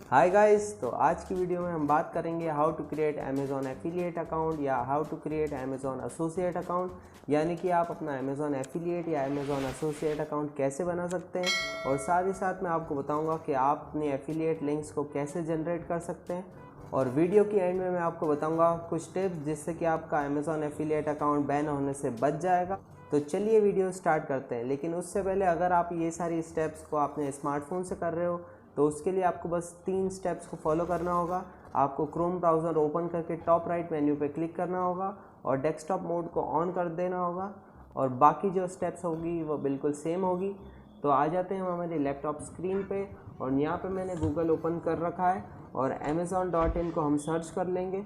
Hi guys, तो आज की वीडियो में हम बात करेंगे how to create Amazon affiliate account या how to create Amazon associate account, यानी कि आप अपना अमेज़ॉन एफिलिएट या अमेज़ॉन एसोसिएट अकाउंट कैसे बना सकते हैं। और साथ ही साथ मैं आपको बताऊंगा कि आप अपने एफिलिएट लिंक्स को कैसे जनरेट कर सकते हैं। और वीडियो की एंड में मैं आपको बताऊंगा कुछ टिप्स जिससे कि आपका अमेज़ॉन एफिलिएट अकाउंट बैन होने से बच जाएगा। तो चलिए वीडियो स्टार्ट करते हैं। लेकिन उससे पहले अगर आप ये सारी स्टेप्स को अपने स्मार्टफोन से कर रहे हो तो उसके लिए आपको बस 3 स्टेप्स को फॉलो करना होगा। आपको क्रोम ब्राउज़र ओपन करके टॉप राइट मेन्यू पे क्लिक करना होगा और डेस्कटॉप मोड को ऑन कर देना होगा, और बाकी जो स्टेप्स होगी वो बिल्कुल सेम होगी। तो आ जाते हैं हम हमारे लैपटॉप स्क्रीन पे, और यहाँ पे मैंने गूगल ओपन कर रखा है और amazon.in को हम सर्च कर लेंगे।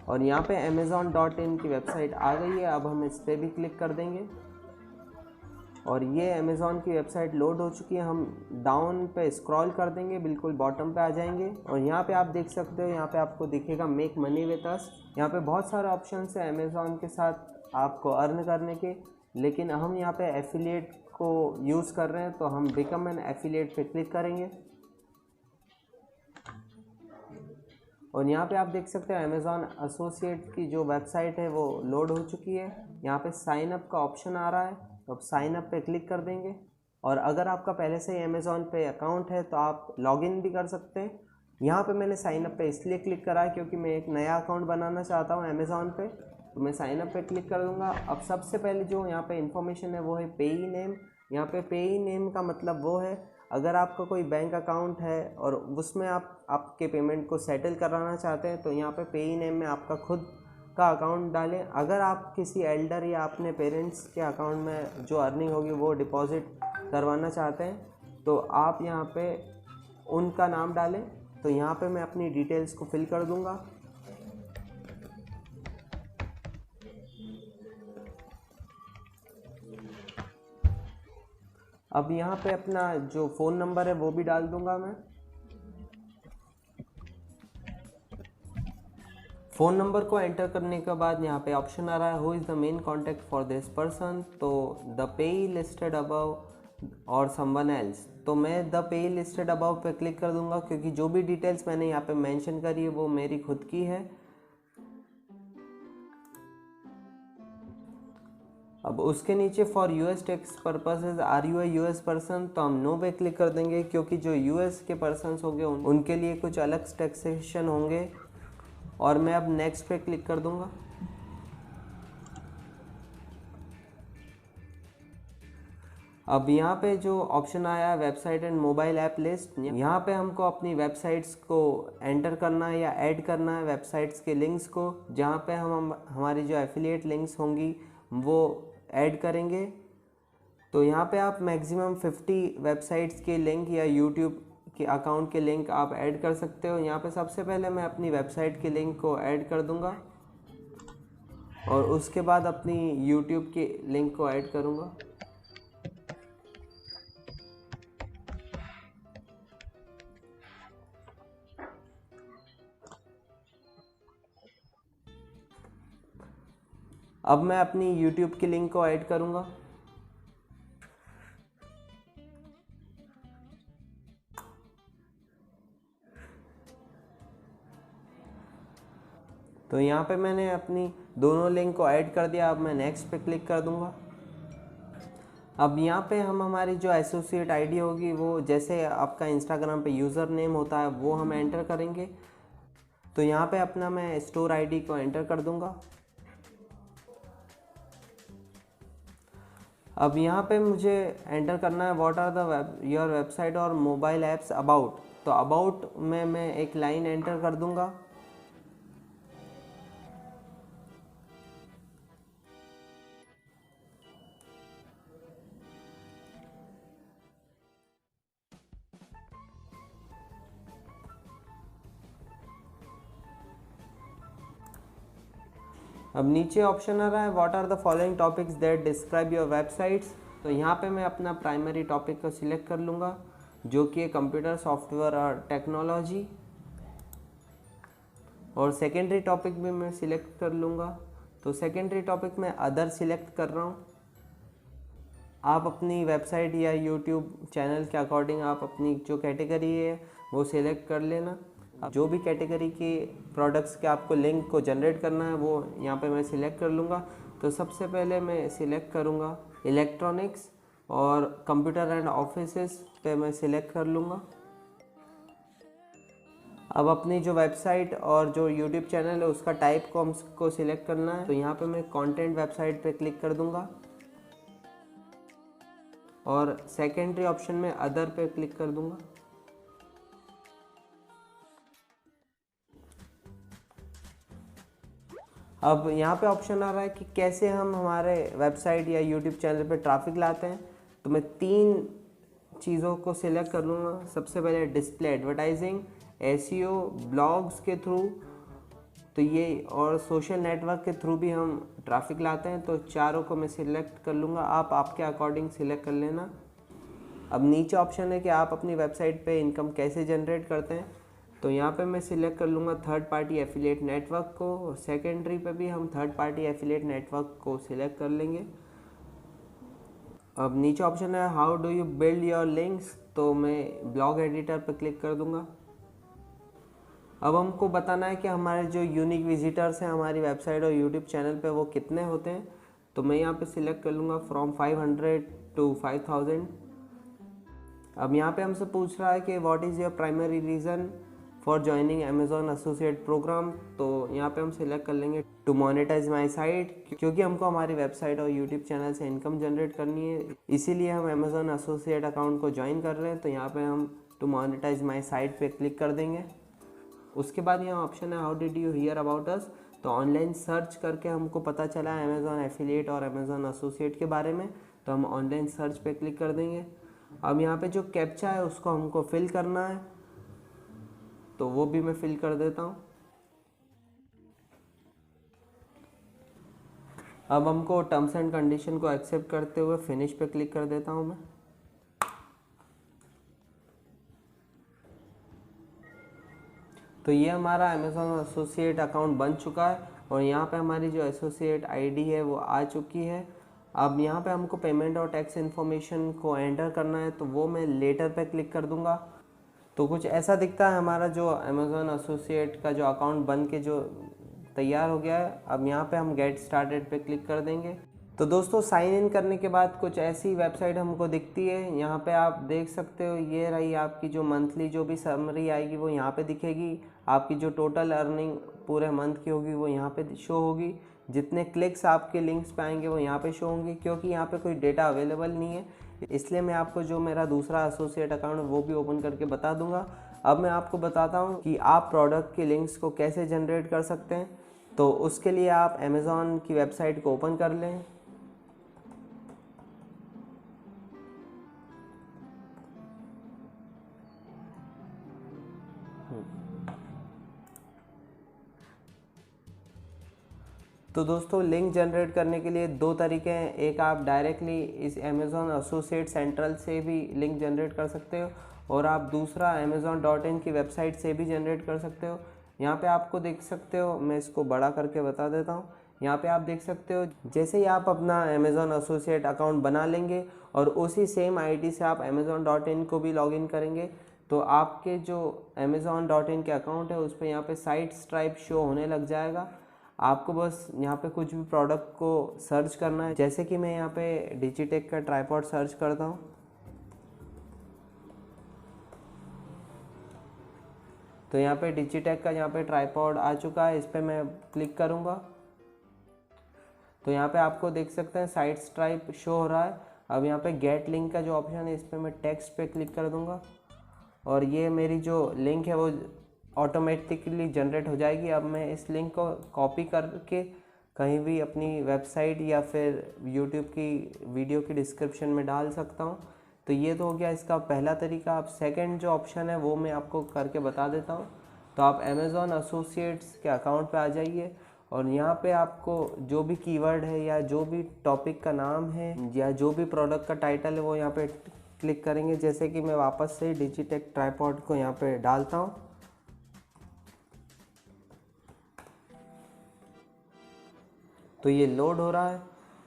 और यहाँ पे amazon.in की वेबसाइट आ गई है। अब हम इस पर भी क्लिक कर देंगे और ये अमेज़ॉन की वेबसाइट लोड हो चुकी है। हम डाउन पे स्क्रॉल कर देंगे, बिल्कुल बॉटम पे आ जाएंगे और यहाँ पे आप देख सकते हो, यहाँ पे आपको दिखेगा मेक मनी विद अस। यहाँ पे बहुत सारे ऑप्शन है अमेज़ॉन के साथ आपको अर्न करने के, लेकिन हम यहाँ पे एफिलिएट को यूज़ कर रहे हैं तो हम बिकम एन एफिलिएट पे क्लिक करेंगे। और यहाँ पे आप देख सकते हैं अमेज़ॉन एसोसिएट की जो वेबसाइट है वो लोड हो चुकी है। यहाँ पे साइन अप का ऑप्शन आ रहा है, तो अब साइन अप पे क्लिक कर देंगे। और अगर आपका पहले से ही अमेज़ॉन पे अकाउंट है तो आप लॉगिन भी कर सकते हैं। यहाँ पे मैंने साइन अप पे इसलिए क्लिक करा है क्योंकि मैं एक नया अकाउंट बनाना चाहता हूँ अमेज़ॉन पे, तो मैं साइन अप पे क्लिक कर दूँगा। अब सबसे पहले जो यहाँ पे इन्फॉर्मेशन है वो है पेई नेम। यहाँ पे पेई नेम का मतलब वो है, अगर आपका कोई बैंक अकाउंट है और उसमें आप आपके पेमेंट को सेटल कराना चाहते हैं तो यहाँ पे पेई नेम में आपका खुद का अकाउंट डालें। अगर आप किसी एल्डर या अपने पेरेंट्स के अकाउंट में जो अर्निंग होगी वो डिपॉजिट करवाना चाहते हैं तो आप यहाँ पे उनका नाम डालें। तो यहाँ पे मैं अपनी डिटेल्स को फिल कर दूँगा। अब यहाँ पे अपना जो फ़ोन नंबर है वो भी डाल दूँगा मैं। फ़ोन नंबर को एंटर करने के बाद यहाँ पे ऑप्शन आ रहा है who is the main contact for this person, तो द पेई लिस्टेड अबव और समवन एल्स। तो मैं द पेई लिस्टेड अबव पे क्लिक कर दूंगा क्योंकि जो भी डिटेल्स मैंने यहाँ पे मेंशन करी है वो मेरी खुद की है। अब उसके नीचे for US tax purposes are you a US person, तो हम नो पे क्लिक कर देंगे क्योंकि जो यूएस के पर्सनस होंगे उनके लिए कुछ अलग टैक्सेशन होंगे। और मैं अब नेक्स्ट पे क्लिक कर दूंगा। अब यहाँ पे जो ऑप्शन आया है website and mobile app list, यहाँ पे हमको अपनी वेबसाइट्स को एंटर करना है या ऐड करना है वेबसाइट्स के लिंक्स को, जहाँ पे हम हमारी जो एफिलिएट लिंक्स होंगी वो ऐड करेंगे। तो यहाँ पे आप मैक्सिमम 50 वेबसाइट्स के लिंक या यूट्यूब के अकाउंट के लिंक आप ऐड कर सकते हो। यहाँ पे सबसे पहले मैं अपनी वेबसाइट के लिंक को ऐड कर दूँगा और उसके बाद अपनी यूट्यूब के लिंक को ऐड करूँगा। अब मैं अपनी YouTube की लिंक को ऐड करूँगा। तो यहाँ पे मैंने अपनी दोनों लिंक को ऐड कर दिया। अब मैं नेक्स्ट पे क्लिक कर दूँगा। अब यहाँ पे हम हमारी जो एसोसिएट आईडी होगी वो जैसे आपका इंस्टाग्राम पे यूज़र नेम होता है वो हम एंटर करेंगे। तो यहाँ पे अपना मैं स्टोर आईडी को एंटर कर दूँगा। अब यहाँ पे मुझे एंटर करना है what are the your website और मोबाइल ऐप्स अबाउट। तो अबाउट में मैं एक लाइन एंटर कर दूँगा। अब नीचे ऑप्शन आ रहा है what are the following topics that describe your websites. तो यहाँ पे मैं अपना प्राइमरी टॉपिक को सिलेक्ट कर लूँगा जो कि है कंप्यूटर सॉफ्टवेयर और टेक्नोलॉजी, और सेकेंडरी टॉपिक भी मैं सिलेक्ट कर लूँगा। तो सेकेंडरी टॉपिक में अदर सिलेक्ट कर रहा हूँ। आप अपनी वेबसाइट या यूट्यूब चैनल के अकॉर्डिंग आप अपनी जो कैटेगरी है वो सिलेक्ट कर लेना। जो भी कैटेगरी के प्रोडक्ट्स के आपको लिंक को जनरेट करना है वो यहाँ पे मैं सिलेक्ट कर लूँगा। तो सबसे पहले मैं सिलेक्ट करूँगा इलेक्ट्रॉनिक्स और कंप्यूटर एंड ऑफिसेस पे मैं सिलेक्ट कर लूँगा। अब अपनी जो वेबसाइट और जो यूट्यूब चैनल है उसका टाइप को हमको सिलेक्ट करना है। तो यहाँ पे मैं कंटेंट वेबसाइट पे क्लिक कर दूँगा और सेकेंडरी ऑप्शन में अदर पे क्लिक कर दूँगा। अब यहाँ पे ऑप्शन आ रहा है कि कैसे हम हमारे वेबसाइट या यूट्यूब चैनल पे ट्रैफिक लाते हैं। तो मैं 3 चीज़ों को सिलेक्ट कर लूँगा। सबसे पहले डिस्प्ले एडवर्टाइजिंग, एसईओ, ब्लॉग्स के थ्रू, तो ये और सोशल नेटवर्क के थ्रू भी हम ट्रैफिक लाते हैं। तो चारों को मैं सिलेक्ट कर लूँगा, आप आपके अकॉर्डिंग सिलेक्ट कर लेना। अब नीचे ऑप्शन है कि आप अपनी वेबसाइट पे इनकम कैसे जनरेट करते हैं। तो यहाँ पे मैं सिलेक्ट कर लूँगा थर्ड पार्टी एफिलिएट नेटवर्क को, और सेकेंडरी पे भी हम थर्ड पार्टी एफिलिएट नेटवर्क को सिलेक्ट कर लेंगे। अब नीचे ऑप्शन है how do you build your links, तो मैं ब्लॉग एडिटर पर क्लिक कर दूँगा। अब हमको बताना है कि हमारे जो यूनिक विजिटर्स हैं हमारी वेबसाइट और यूट्यूब चैनल पे वो कितने होते हैं। तो मैं यहाँ पे सिलेक्ट कर लूँगा फ्रॉम 500 to 5000। अब यहाँ पे हमसे पूछ रहा है कि what is your primary reason for joining Amazon associate program. तो यहाँ पे हम सिलेक्ट कर लेंगे टू मोनेटाइज माई साइट, क्योंकि हमको हमारी वेबसाइट और यूट्यूब चैनल से इनकम जनरेट करनी है, इसीलिए हम अमेजोन एसोसिएट अकाउंट को ज्वाइन कर रहे हैं। तो यहाँ पे हम टू मोनेटाइज माई साइट पे क्लिक कर देंगे। उसके बाद यहाँ ऑप्शन है how did you here about us. तो ऑनलाइन सर्च करके हमको पता चला है अमेजोन एफिलिएट और अमेजोन एसोसिएट के बारे में, तो हम ऑनलाइन सर्च पे क्लिक कर देंगे। अब यहाँ पे जो कैप्चा है उसको हमको फिल करना है, तो वो भी मैं फिल कर देता हूँ। अब हमको टर्म्स एंड कंडीशन को एक्सेप्ट करते हुए फिनिश पे क्लिक कर देता हूँ मैं। तो ये हमारा अमेजोन एसोसिएट अकाउंट बन चुका है और यहाँ पे हमारी जो एसोसिएट आईडी है वो आ चुकी है। अब यहाँ पे हमको पेमेंट और टैक्स इन्फॉर्मेशन को एंटर करना है, तो वो मैं लेटर पे क्लिक कर दूँगा। तो कुछ ऐसा दिखता है हमारा जो अमेजोन एसोसिएट का जो अकाउंट बन के जो तैयार हो गया है। अब यहाँ पे हम गेट स्टार्टेड पे क्लिक कर देंगे। तो दोस्तों साइन इन करने के बाद कुछ ऐसी वेबसाइट हमको दिखती है। यहाँ पे आप देख सकते हो, ये रही आपकी जो मंथली जो भी समरी आएगी वो यहाँ पे दिखेगी। आपकी जो टोटल अर्निंग पूरे मंथ की होगी वो यहाँ पे शो होगी। जितने क्लिक्स आपके लिंक्स पे आएंगे वो यहाँ पे शो होंगे। क्योंकि यहाँ पे कोई डेटा अवेलेबल नहीं है, इसलिए मैं आपको जो मेरा दूसरा एसोसिएट अकाउंट है वो भी ओपन करके बता दूंगा। अब मैं आपको बताता हूँ कि आप प्रोडक्ट के लिंक्स को कैसे जनरेट कर सकते हैं। तो उसके लिए आप अमेज़ॉन की वेबसाइट को ओपन कर लें। तो दोस्तों लिंक जनरेट करने के लिए 2 तरीके हैं। एक, आप डायरेक्टली इस अमेज़ॉन एसोसिएट सेंट्रल से भी लिंक जनरेट कर सकते हो, और आप दूसरा amazon.in की वेबसाइट से भी जनरेट कर सकते हो। यहाँ पे आपको देख सकते हो, मैं इसको बड़ा करके बता देता हूँ। यहाँ पे आप देख सकते हो, जैसे ही आप अपना अमेज़ॉन एसोसिएट अकाउंट बना लेंगे और उसी सेम आईडी से आप amazon.in को भी लॉगिन करेंगे, तो आपके जो amazon.in के अकाउंट है उस पर यहाँ पे साइट स्ट्राइप शो होने लग जाएगा। आपको बस यहाँ पे कुछ भी प्रोडक्ट को सर्च करना है। जैसे कि मैं यहाँ पे डिजिटेक का ट्राइपॉड सर्च करता हूँ, तो यहाँ पे डिजिटेक का यहाँ पे ट्राइपॉड आ चुका है। इस पर मैं क्लिक करूँगा तो यहाँ पे आपको देख सकते हैं साइट स्ट्राइप शो हो रहा है। अब यहाँ पे गेट लिंक का जो ऑप्शन है इस पर मैं टेक्स्ट पे क्लिक कर दूँगा और ये मेरी जो लिंक है वो ऑटोमेटिकली जनरेट हो जाएगी। अब मैं इस लिंक को कॉपी करके कहीं भी अपनी वेबसाइट या फिर यूट्यूब की वीडियो की डिस्क्रिप्शन में डाल सकता हूँ। तो ये तो हो गया इसका पहला तरीका। अब सेकंड जो ऑप्शन है वो मैं आपको करके बता देता हूँ। तो आप अमेज़ॉन एसोसिएट्स के अकाउंट पे आ जाइए और यहाँ पे आपको जो भी कीवर्ड है या जो भी टॉपिक का नाम है या जो भी प्रोडक्ट का टाइटल है वो यहाँ पे क्लिक करेंगे। जैसे कि मैं वापस से डिजिटेक ट्राइपॉड को यहाँ पे डालता हूँ, तो ये लोड हो रहा है।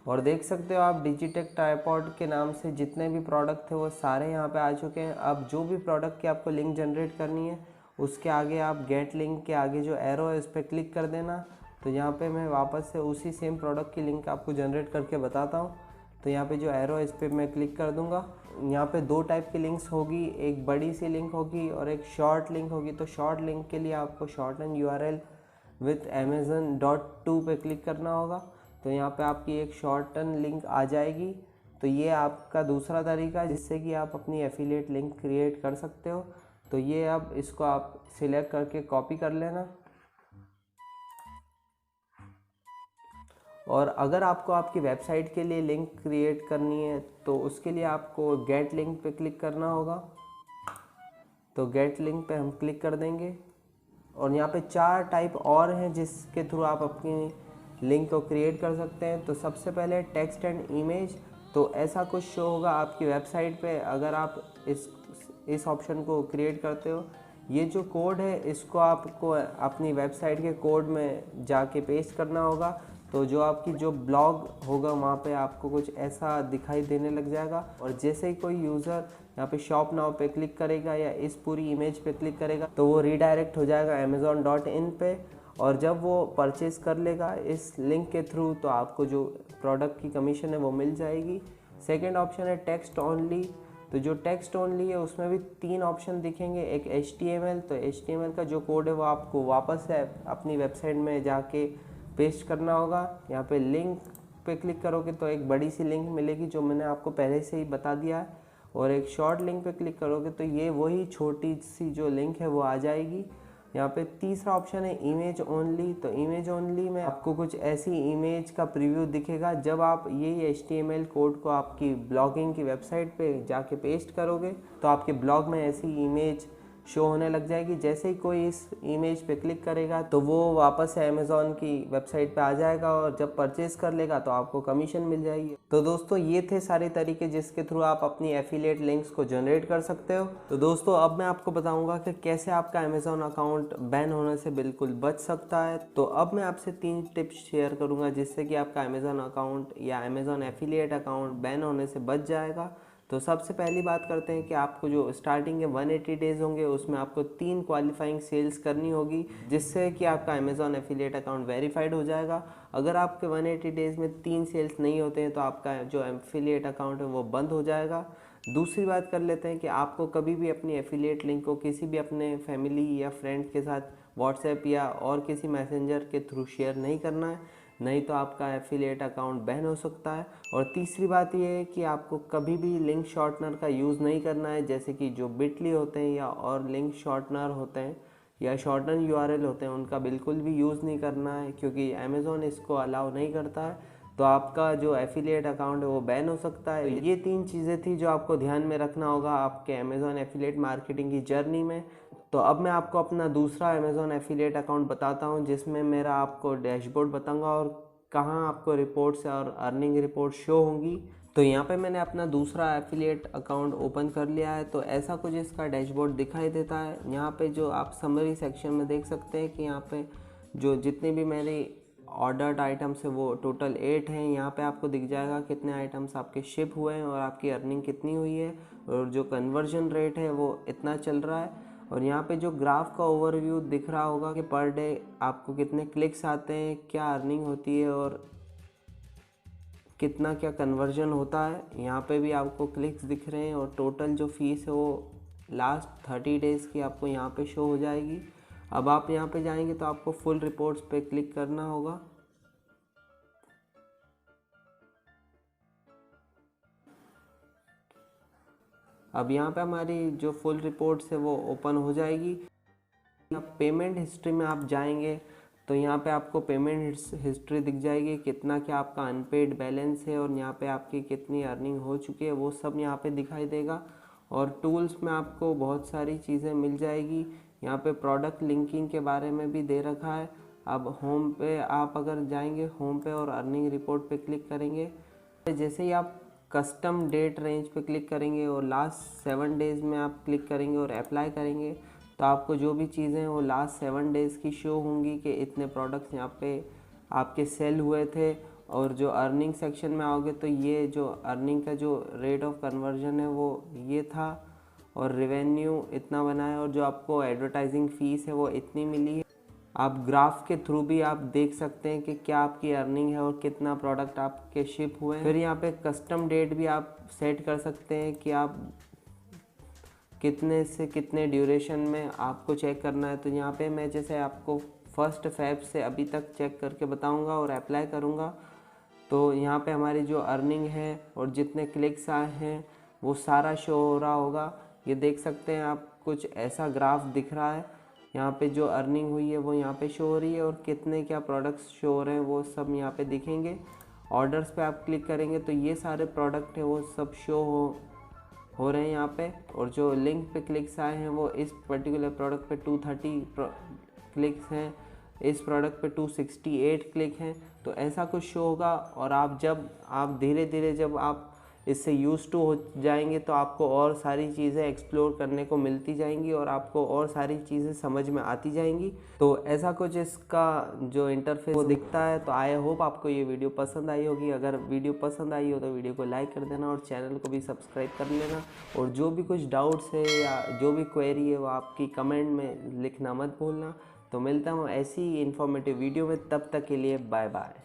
और देख सकते हो आप डिजिटेक ट्राइपॉड के नाम से जितने भी प्रोडक्ट थे वो सारे यहाँ पे आ चुके हैं। अब जो भी प्रोडक्ट की आपको लिंक जनरेट करनी है उसके आगे आप गेट लिंक के आगे जो एरो है उस पर क्लिक कर देना। तो यहाँ पे मैं वापस से उसी सेम प्रोडक्ट की लिंक आपको जनरेट करके बताता हूँ। तो यहाँ पे जो एरो है इस पर मैं क्लिक कर दूँगा। यहाँ पे दो टाइप की लिंक्स होगी, एक बड़ी सी लिंक होगी और एक शॉर्ट लिंक होगी। तो शॉर्ट लिंक के लिए आपको शॉर्टन URL विथ amazon.to पे क्लिक करना होगा। तो यहाँ पे आपकी एक शॉर्टन लिंक आ जाएगी। तो ये आपका दूसरा तरीका है जिससे कि आप अपनी एफिलिएट लिंक क्रिएट कर सकते हो। तो ये अब इसको आप सिलेक्ट करके कॉपी कर लेना। और अगर आपको आपकी वेबसाइट के लिए लिंक क्रिएट करनी है तो उसके लिए आपको गेट लिंक पे क्लिक करना होगा। तो गेट लिंक पे हम क्लिक कर देंगे और यहाँ पे 4 टाइप और हैं जिसके थ्रू आप अपनी लिंक को क्रिएट कर सकते हैं। तो सबसे पहले टेक्स्ट एंड इमेज। तो ऐसा कुछ शो होगा आपकी वेबसाइट पे अगर आप इस ऑप्शन को क्रिएट करते हो। ये जो कोड है इसको आपको अपनी वेबसाइट के कोड में जाके पेस्ट करना होगा। तो जो आपकी जो ब्लॉग होगा वहाँ पे आपको कुछ ऐसा दिखाई देने लग जाएगा। और जैसे ही कोई यूज़र यहाँ पे शॉप नाउ पे क्लिक करेगा या इस पूरी इमेज पे क्लिक करेगा तो वो रीडायरेक्ट हो जाएगा amazon.in पे। और जब वो परचेज़ कर लेगा इस लिंक के थ्रू तो आपको जो प्रोडक्ट की कमीशन है वो मिल जाएगी। सेकेंड ऑप्शन है टेक्स्ट ओनली। तो जो टेक्स्ट ओनली है उसमें भी 3 ऑप्शन दिखेंगे। एक HTML, तो HTML का जो कोड है वो आपको वापस से अपनी वेबसाइट में जाके पेस्ट करना होगा। यहाँ पे लिंक पे क्लिक करोगे तो एक बड़ी सी लिंक मिलेगी जो मैंने आपको पहले से ही बता दिया है। और एक शॉर्ट लिंक पे क्लिक करोगे तो ये वही छोटी सी जो लिंक है वो आ जाएगी। यहाँ पे तीसरा ऑप्शन है इमेज ओनली। तो इमेज ओनली में आपको कुछ ऐसी इमेज का प्रीव्यू दिखेगा। जब आप ये HTML कोड को आपकी ब्लॉगिंग की वेबसाइट पे जाके पेस्ट करोगे तो आपके ब्लॉग में ऐसी इमेज शो होने लग जाएगी। जैसे ही कोई इस इमेज पे क्लिक करेगा तो वो वापस से अमेज़ॉन की वेबसाइट पे आ जाएगा और जब परचेज़ कर लेगा तो आपको कमीशन मिल जाएगी। तो दोस्तों ये थे सारे तरीके जिसके थ्रू आप अपनी एफिलिएट लिंक्स को जनरेट कर सकते हो। तो दोस्तों अब मैं आपको बताऊंगा कि कैसे आपका अमेज़ॉन अकाउंट बैन होने से बिल्कुल बच सकता है। तो अब मैं आपसे 3 टिप्स शेयर करूँगा जिससे कि आपका अमेज़ॉन अकाउंट या अमेज़ॉन एफिलिएट अकाउंट बैन होने से बच जाएगा। तो सबसे पहली बात करते हैं कि आपको जो स्टार्टिंग के 180 डेज़ होंगे उसमें आपको 3 क्वालिफाइंग सेल्स करनी होगी जिससे कि आपका अमेज़ॉन एफिलिएट अकाउंट वेरीफाइड हो जाएगा। अगर आपके 180 डेज़ में 3 सेल्स नहीं होते हैं तो आपका जो एफिलिएट अकाउंट है वो बंद हो जाएगा। दूसरी बात कर लेते हैं कि आपको कभी भी अपनी एफिलिएट लिंक को किसी भी अपने फैमिली या फ्रेंड्स के साथ व्हाट्सएप या और किसी मैसेंजर के थ्रू शेयर नहीं करना है, नहीं तो आपका एफिलिएट अकाउंट बैन हो सकता है। और तीसरी बात ये है कि आपको कभी भी लिंक शॉर्टनर का यूज़ नहीं करना है, जैसे कि जो बिटली होते हैं या और लिंक शॉर्टनर होते हैं या शॉर्टन URL होते हैं उनका बिल्कुल भी यूज़ नहीं करना है क्योंकि अमेज़ॉन इसको अलाउ नहीं करता है। तो आपका जो एफिलिएट अकाउंट है वो बैन हो सकता है। ये 3 चीज़ें थी जो आपको ध्यान में रखना होगा आपके अमेज़ॉन एफिलिएट मार्केटिंग की जर्नी में। तो अब मैं आपको अपना दूसरा अमेज़ॉन एफिलिएट अकाउंट बताता हूँ जिसमें मेरा आपको डैशबोर्ड बताऊँगा और कहाँ आपको रिपोर्ट्स और अर्निंग रिपोर्ट शो होंगी। तो यहाँ पे मैंने अपना दूसरा एफिलिएट अकाउंट ओपन कर लिया है। तो ऐसा कुछ इसका डैशबोर्ड दिखाई देता है। यहाँ पे जो आप समरी सेक्शन में देख सकते हैं कि यहाँ पे जो जितनी भी मेरी ऑर्डर्ड आइटम्स है वो टोटल 8 हैं। यहाँ पे आपको दिख जाएगा कितने आइटम्स आपके शिप हुए हैं और आपकी अर्निंग कितनी हुई है और जो कन्वर्जन रेट है वो इतना चल रहा है। और यहाँ पे जो ग्राफ का ओवरव्यू दिख रहा होगा कि पर डे आपको कितने क्लिक्स आते हैं, क्या अर्निंग होती है और कितना क्या कन्वर्जन होता है। यहाँ पे भी आपको क्लिक्स दिख रहे हैं और टोटल जो फीस है वो लास्ट 30 डेज़ की आपको यहाँ पे शो हो जाएगी। अब आप यहाँ पे जाएंगे तो आपको फुल रिपोर्ट्स पे क्लिक करना होगा। अब यहाँ पे हमारी जो फुल रिपोर्ट्स है वो ओपन हो जाएगी। अब पेमेंट हिस्ट्री में आप जाएंगे तो यहाँ पे आपको पेमेंट हिस्ट्री दिख जाएगी, कितना क्या आपका अनपेड बैलेंस है और यहाँ पे आपकी कितनी अर्निंग हो चुकी है वो सब यहाँ पे दिखाई देगा। और टूल्स में आपको बहुत सारी चीज़ें मिल जाएगी। यहाँ पे प्रोडक्ट लिंकिंग के बारे में भी दे रखा है। अब होम पे आप अगर जाएंगे होम पे और अर्निंग रिपोर्ट पे क्लिक करेंगे, जैसे ही आप कस्टम डेट रेंज पे क्लिक करेंगे और लास्ट 7 डेज़ में आप क्लिक करेंगे और अप्लाई करेंगे तो आपको जो भी चीज़ें हैं वो लास्ट 7 डेज़ की शो होंगी कि इतने प्रोडक्ट्स यहाँ पे आपके सेल हुए थे। और जो अर्निंग सेक्शन में आओगे तो ये जो अर्निंग का जो रेट ऑफ कन्वर्जन है वो ये था, और रेवेन्यू इतना बना है, और जो आपको एडवर्टाइजिंग फ़ीस है वो इतनी मिली है। आप ग्राफ के थ्रू भी आप देख सकते हैं कि क्या आपकी अर्निंग है और कितना प्रोडक्ट आपके शिप हुए हैं। फिर यहाँ पे कस्टम डेट भी आप सेट कर सकते हैं कि आप कितने से कितने ड्यूरेशन में आपको चेक करना है। तो यहाँ पे मैं जैसे आपको 1 फ़रवरी से अभी तक चेक करके बताऊंगा और अप्लाई करूंगा। तो यहाँ पे हमारी जो अर्निंग है और जितने क्लिक्स आए हैं वो सारा शो हो रहा होगा। ये देख सकते हैं आप, कुछ ऐसा ग्राफ दिख रहा है। यहाँ पे जो अर्निंग हुई है वो यहाँ पे शो हो रही है, और कितने क्या प्रोडक्ट्स शो हो रहे हैं वो सब यहाँ पे दिखेंगे। ऑर्डर्स पे आप क्लिक करेंगे तो ये सारे प्रोडक्ट हैं वो सब शो हो रहे हैं यहाँ पे। और जो लिंक पे क्लिक्स आए हैं वो इस पर्टिकुलर प्रोडक्ट पे 230 क्लिक्स हैं, इस प्रोडक्ट पे 268 क्लिक हैं। तो ऐसा कुछ शो होगा। और आप धीरे धीरे जब आप इससे यूज़ टू हो जाएंगे तो आपको और सारी चीज़ें एक्सप्लोर करने को मिलती जाएंगी और आपको और सारी चीज़ें समझ में आती जाएंगी। तो ऐसा कुछ इसका जो इंटरफेस वो दिखता है। तो आई होप आपको ये वीडियो पसंद आई होगी। अगर वीडियो पसंद आई हो तो वीडियो को लाइक कर देना और चैनल को भी सब्सक्राइब कर लेना। और जो भी कुछ डाउट्स है या जो भी क्वेरी है वो आपकी कमेंट में लिखना मत भूलना। तो मिलता हूँ ऐसी ही इन्फॉर्मेटिव वीडियो में, तब तक के लिए बाय बाय।